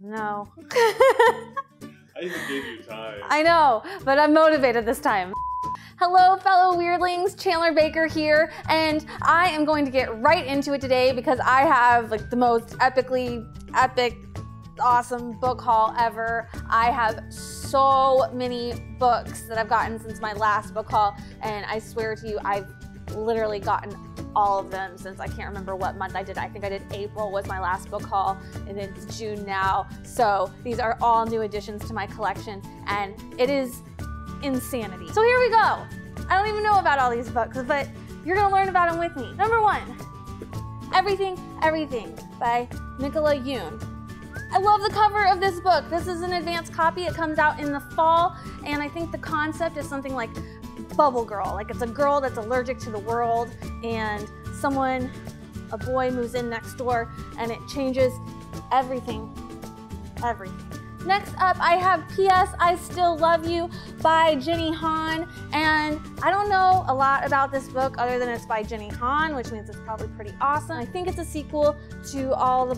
No. I even gave you time. I know, but I'm motivated this time. Hello, fellow weirdlings, Chandler Baker here, and I am going to get right into it today because I have like the most epic, awesome book haul ever. I have so many books that I've gotten since my last book haul, and I swear to you, I've literally gotten all of them since I can't remember what month I did. I think I did April was my last book haul, and it's June now. So these are all new additions to my collection, and it is insanity. So here we go. I don't even know about all these books, but you're gonna learn about them with me. Number one, Everything, Everything by Nicola Yoon. I love the cover of this book. This is an advanced copy. It comes out in the fall, and I think the concept is something like Bubble Girl. Like it's a girl that's allergic to the world, and a boy moves in next door, and it changes everything. Next up, I have P.S. I Still Love You by Jenny Han, and I don't know a lot about this book other than it's by Jenny Han, which means it's probably pretty awesome. I think it's a sequel to All the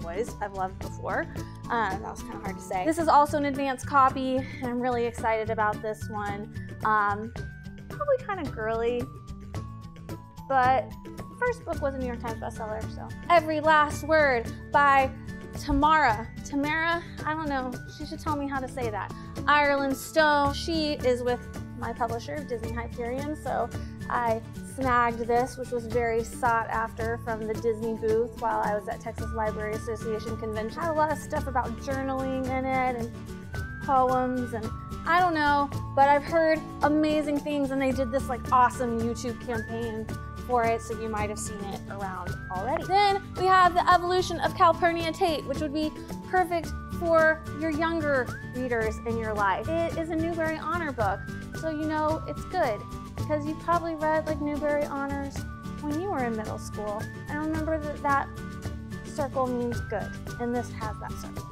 Boys I've Loved Before. That was kind of hard to say. This is also an advanced copy, and I'm really excited about this one. Probably kind of girly, but the first book was a New York Times bestseller, so. Every Last Word by Tamara, I don't know, she should tell me how to say that. Ireland Stone, she is with my publisher, Disney Hyperion, so I snagged this, which was very sought after from the Disney booth while I was at Texas Library Association convention. I had a lot of stuff about journaling in it and poems and I don't know, but I've heard amazing things, and they did this like awesome YouTube campaign for it, so you might have seen it around already. Then we have the Evolution of Calpurnia Tate, which would be perfect for your younger readers in your life. It is a Newbery Honor book, so you know it's good because you probably read like Newbery Honors when you were in middle school. And remember that circle means good, and this has that circle.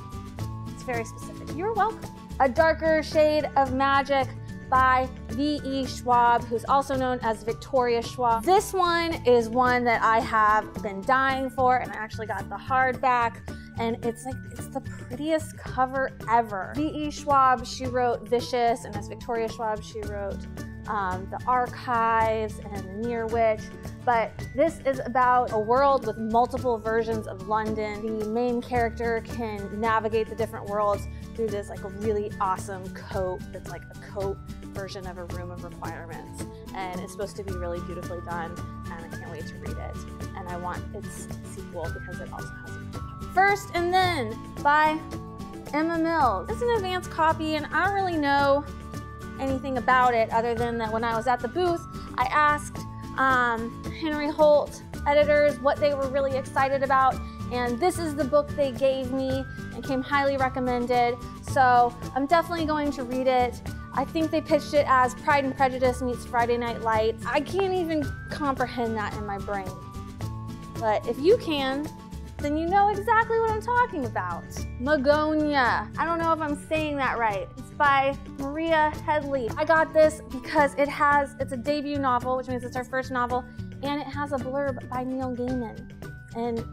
It's very specific. You're welcome. A Darker Shade of Magic by V.E. Schwab, who's also known as Victoria Schwab. This one is one that I have been dying for, and I actually got the hardback, and it's the prettiest cover ever. V.E. Schwab, she wrote Vicious, and as Victoria Schwab, she wrote The Archives and The Near Witch. But this is about a world with multiple versions of London. The main character can navigate the different worlds through this like a really awesome coat that's like a coat version of a Room of Requirements, and it's supposed to be really beautifully done, and I can't wait to read it, and I want its sequel because it also has a cool cover. First and Then by Emma Mills. It's an advanced copy, and I don't really know anything about it other than that when I was at the booth I asked Henry Holt editors what they were really excited about, and this is the book they gave me and came highly recommended, so I'm definitely going to read it. I think they pitched it as Pride and Prejudice meets Friday Night Lights. I can't even comprehend that in my brain. But if you can, then you know exactly what I'm talking about. Magana. I don't know if I'm saying that right. It's by Maria Headley. I got this because it's a debut novel, which means it's her first novel, and it has a blurb by Neil Gaiman. And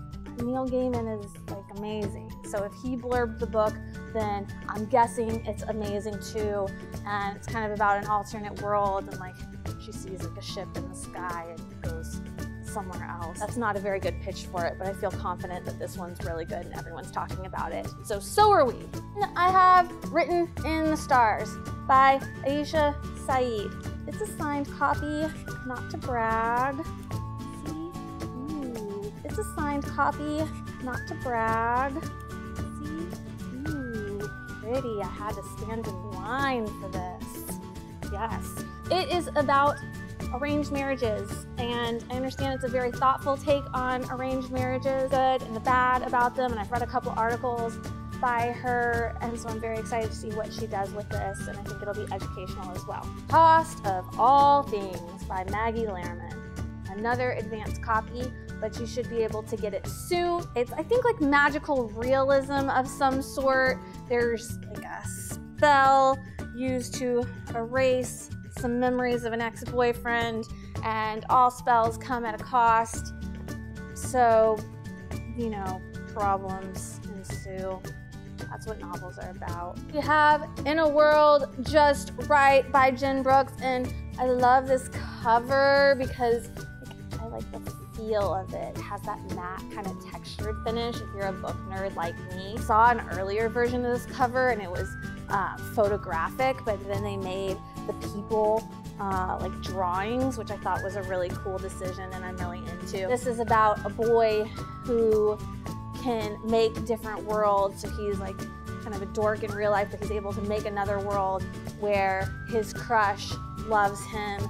Neil Gaiman is like amazing. So if he blurbed the book, then I'm guessing it's amazing too. And it's kind of about an alternate world, and like she sees like a ship in the sky and goes somewhere else. That's not a very good pitch for it, but I feel confident that this one's really good and everyone's talking about it. So are we. And I have Written in the Stars by Aisha Saeed. It's a signed copy, not to brag. It's a signed copy, not to brag. See? Ooh, pretty. I had to stand in line for this. Yes. It is about arranged marriages, and I understand it's a very thoughtful take on arranged marriages, good and the bad about them, and I've read a couple articles by her, and so I'm very excited to see what she does with this, and I think it'll be educational as well. Cost of All Things by Maggie Lehrman. Another advanced copy, but you should be able to get it soon. It's, I think, like magical realism of some sort. There's like a spell used to erase some memories of an ex-boyfriend, and all spells come at a cost. So, you know, problems ensue. That's what novels are about. We have In a World Just Right by Jen Brooks, and I love this cover because I like the feel of it. It has that matte kind of textured finish if you're a book nerd like me. I saw an earlier version of this cover and it was photographic, but then they made the people like drawings, which I thought was a really cool decision and I'm really into. This is about a boy who can make different worlds. So he's like kind of a dork in real life, but he's able to make another world where his crush loves him,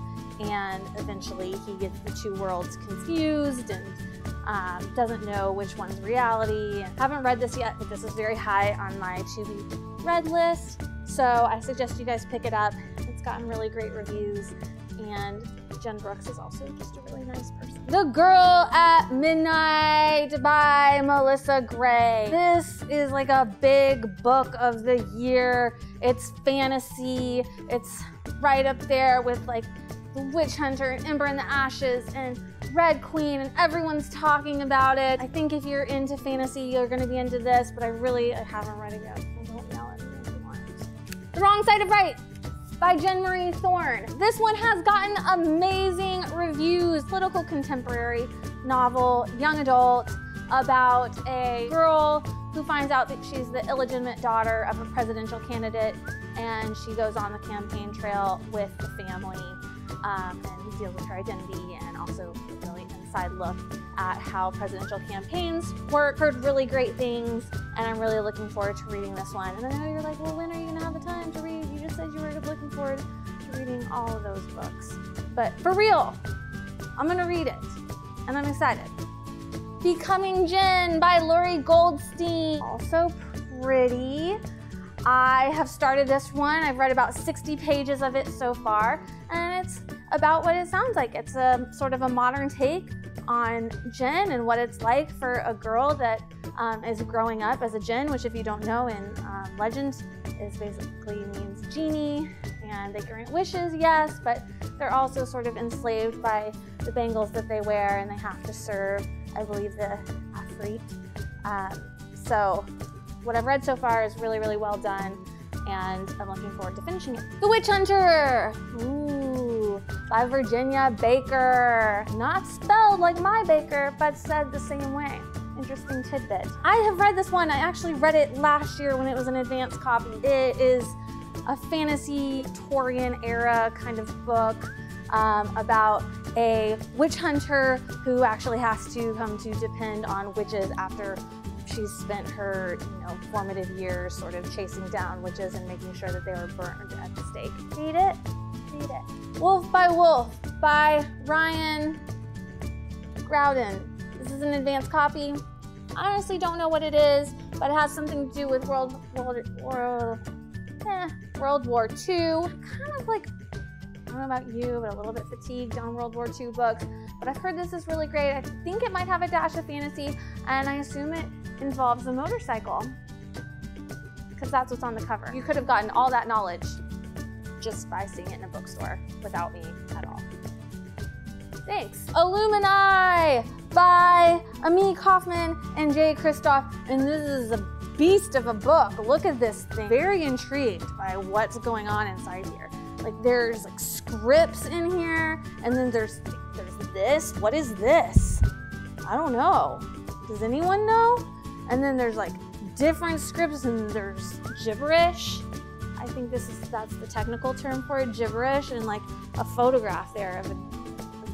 and eventually he gets the two worlds confused and doesn't know which one's reality. I haven't read this yet, but this is very high on my to-be read list. So I suggest you guys pick it up. It's gotten really great reviews, and Jen Brooks is also just a really nice person. The Girl at Midnight by Melissa Gray. This is like a big book of the year. It's fantasy. It's right up there with like The Witch Hunter and Ember in the Ashes and Red Queen, and everyone's talking about it. I think if you're into fantasy, you're gonna be into this, but I haven't read it yet. So don't yell at me if you want. The Wrong Side of Right by Jen Marie Thorne. This one has gotten amazing reviews. Political contemporary novel, young adult, about a girl who finds out that she's the illegitimate daughter of a presidential candidate, and she goes on the campaign trail with the family and deals with her identity, and also a really inside look at how presidential campaigns work. Heard really great things, and I'm really looking forward to reading this one. And I know you're like, well, when are you gonna have the time to read? You just said you were looking forward to reading all of those books. But for real, I'm gonna read it, and I'm excited. Becoming Jen by Lori Goldstein. Also pretty. I have started this one. I've read about 60 pages of it so far, and it's about what it sounds like. It's a sort of a modern take on Jen and what it's like for a girl that is growing up as a Jen, which if you don't know in legend is basically means genie, and they grant wishes, yes, but they're also sort of enslaved by the bangles that they wear, and they have to serve, I believe, the Afrit. So what I've read so far is really, really well done, and I'm looking forward to finishing it. The Witch Hunter, ooh, by Virginia Baker. Not spelled like my Baker, but said the same way. Interesting tidbit. I have read this one. I actually read it last year when it was an advanced copy. It is a fantasy Victorian era kind of book about a witch hunter who actually has to come to depend on witches after she's spent her, formative years sort of chasing down witches and making sure that they were burned at the stake. Read it? Read it. Wolf by Ryan Groudon. This is an advanced copy. I honestly don't know what it is, but it has something to do with World War II. Kind of like, I don't know about you, but a little bit fatigued on World War II books. But I've heard this is really great. I think it might have a dash of fantasy, and I assume it involves a motorcycle, because that's what's on the cover. You could have gotten all that knowledge just by seeing it in a bookstore without me at all. Thanks. Alumni by Ami Kaufman and Jay Kristoff. And this is a beast of a book. Look at this thing. Very intrigued by what's going on inside here. Like there's like scripts in here, and then there's this. What is this? I don't know. Does anyone know? And then there's like different scripts, and there's gibberish. I think that's the technical term for it, gibberish, and like a photograph there of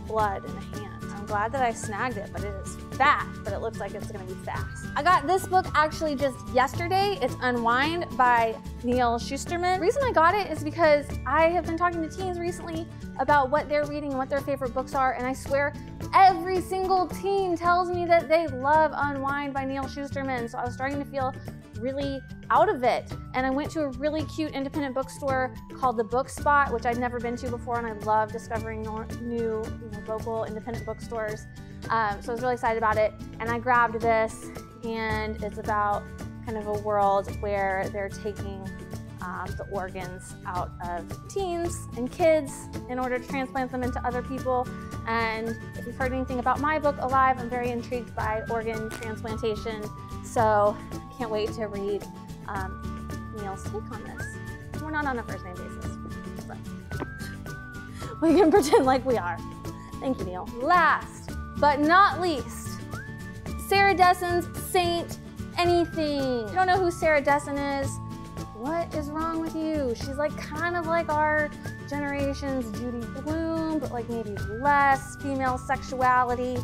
blood in a hand. I'm glad that I snagged it, but it is fat, but it looks like it's gonna be fast. I got this book actually just yesterday. It's Unwind by Neil Shusterman. The reason I got it is because I have been talking to teens recently about what they're reading and what their favorite books are, and I swear every single teen tells me that they love Unwind by Neil Shusterman, so I was starting to feel really out of it. And I went to a really cute independent bookstore called The Book Spot, which I'd never been to before, and I love discovering new local independent bookstores. So I was really excited about it, and I grabbed this, and it's about kind of a world where they're taking the organs out of teens and kids in order to transplant them into other people. And if you've heard anything about my book, Alive, I'm very intrigued by organ transplantation. So can't wait to read Neil's take on this. We're not on a first name basis, but we can pretend like we are. Thank you, Neil. Last but not least, Sarah Dessen's Saint Anything. If you don't know who Sarah Dessen is, what is wrong with you? She's like kind of like our generation's Judy Blume, but like maybe less female sexuality.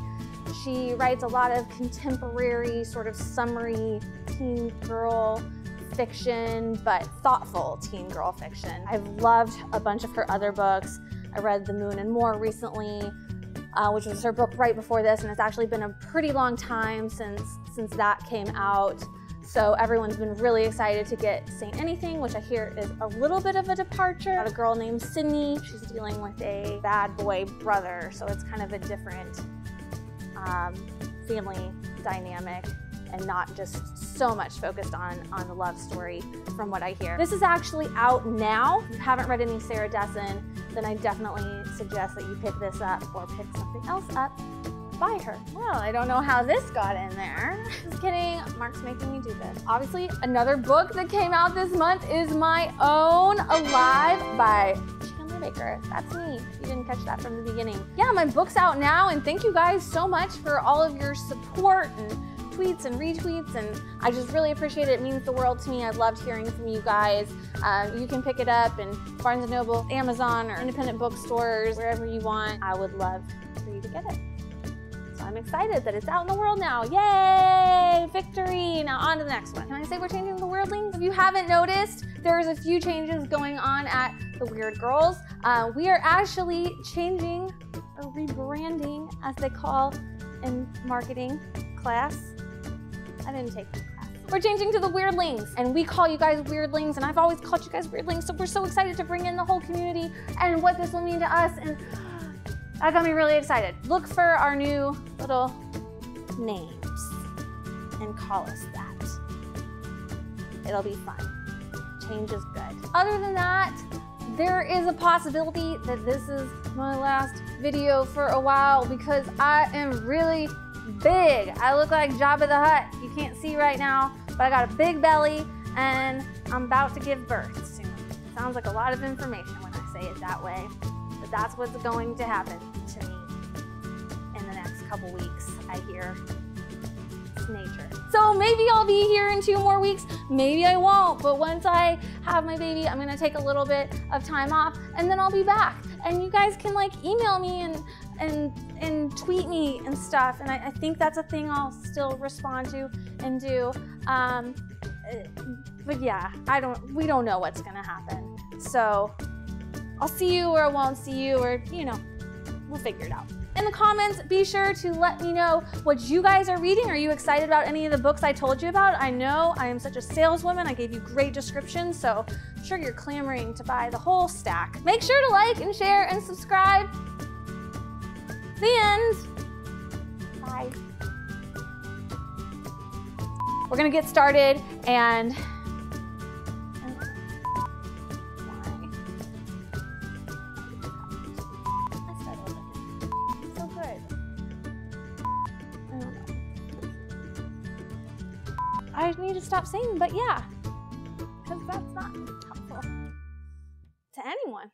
She writes a lot of contemporary sort of summary teen girl fiction, but thoughtful teen girl fiction. I've loved a bunch of her other books. I read The Moon and More recently, which was her book right before this, and it's actually been a pretty long time since that came out. So everyone's been really excited to get Saint Anything, which I hear is a little bit of a departure. Got a girl named Sydney. She's dealing with a bad boy brother, so it's kind of a different family dynamic and not just so much focused on the love story from what I hear. This is actually out now. If you haven't read any Sarah Dessen, then I definitely suggest that you pick this up or pick something else up by her. Well, I don't know how this got in there. Just kidding, Mark's making me do this. Obviously, another book that came out this month is my own Alive by Chandler Baker. That's me, if you didn't catch that from the beginning. Yeah, my book's out now, and thank you guys so much for all of your support and tweets and retweets, and I just really appreciate it. It means the world to me. I loved hearing from you guys. You can pick it up in Barnes & Noble, Amazon, or independent bookstores, wherever you want. I would love for you to get it. So I'm excited that it's out in the world now. Yay! Victory! Now on to the next one. Can I say we're changing the Weirdlings? If you haven't noticed, there's a few changes going on at the Weird Girls. We are actually changing, or rebranding, as they call in marketing class. I didn't take that class. We're changing to the Weirdlings, and we call you guys Weirdlings, and I've always called you guys Weirdlings, so we're so excited to bring in the whole community and what this will mean to us, and that got me really excited. Look for our new little names and call us that. It'll be fun. Change is good. Other than that, there is a possibility that this is my last video for a while because I am really big. I look like Jabba the Hutt. You can't see right now, but I got a big belly and I'm about to give birth soon. Sounds like a lot of information when I say it that way, but that's what's going to happen to me in the next couple weeks, I hear. It's nature. So maybe I'll be here in 2 more weeks, maybe I won't, but once I have my baby, I'm gonna take a little bit of time off and then I'll be back. And you guys can like email me and tweet me and stuff, and I think that's a thing I'll still respond to and do. But yeah, we don't know what's gonna happen. So I'll see you or I won't see you, or you know, we'll figure it out. In the comments, be sure to let me know what you guys are reading. Are you excited about any of the books I told you about? I know I am such a saleswoman. I gave you great descriptions, so I'm sure you're clamoring to buy the whole stack. Make sure to like and share and subscribe. The end. Bye. We're gonna get started and I need to stop saying, but yeah, because that's not helpful to anyone.